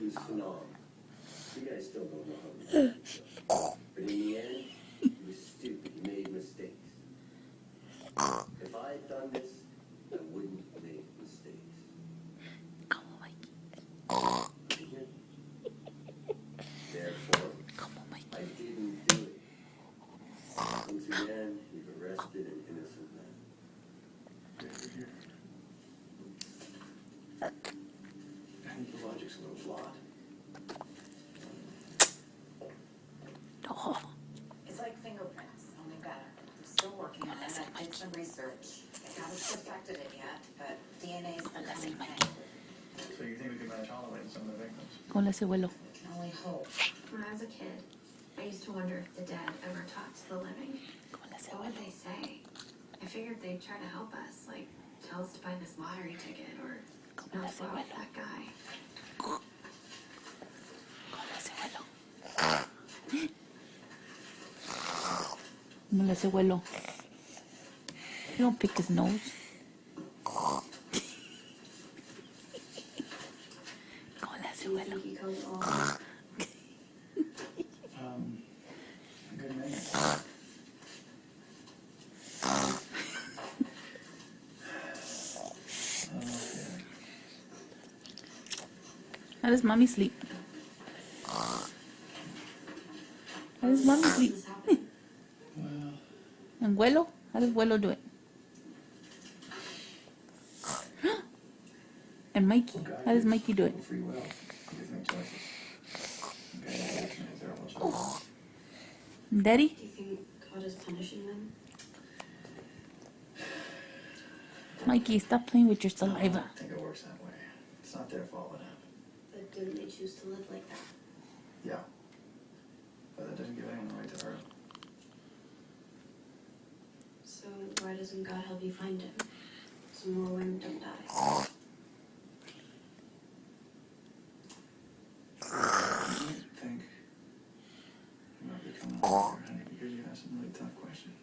was phenomenal. You guys still don't know how to do it. But in the end, you were stupid. You made mistakes. If I had done this, I wouldn't have made mistakes. Come on, Mikey. Therefore, Come on, Mikey. I didn't do it. Once again, you've arrested an innocent man. I think the logic's a little flawed. Oh. It's like fingerprints, only better. I'm still working on it. I did some research. I haven't perfected it yet, but DNA is the coming thing. So you think we could match all of it in some of the victims? ¿Cómo le hace abuelo? I can only hope. When I was a kid, I used to wonder if the dead ever talked to the living. ¿Cómo le hace What would abuelo? they say? I figured they'd try to help us, like tell us to buy this lottery ticket or ¿Cómo not le to hace go out with abuelo? that guy. ¿Cómo le hace abuelo? ¿Cómo le hace abuelo? You don't pick his nose. ¿Cómo le hace Do you abuelo? think he comes all? Good man. How does mommy sleep? How does mommy sleep? This happened. Well, And Abuelo? How does Abuelo do it? And Mikey? How does Mikey do it? free will. You just make choices. Okay, evolution is there almost. And Daddy? Do you think God is punishing them? Mikey, stop playing with your I saliva. don't think it works that way. It's not their fault what happened. But didn't they choose to live like that? Yeah. But that doesn't give anyone the right to hurt. So why doesn't God help you find him? So more women don't die. I think you might become a lawyer, honey, because you asked some really tough questions.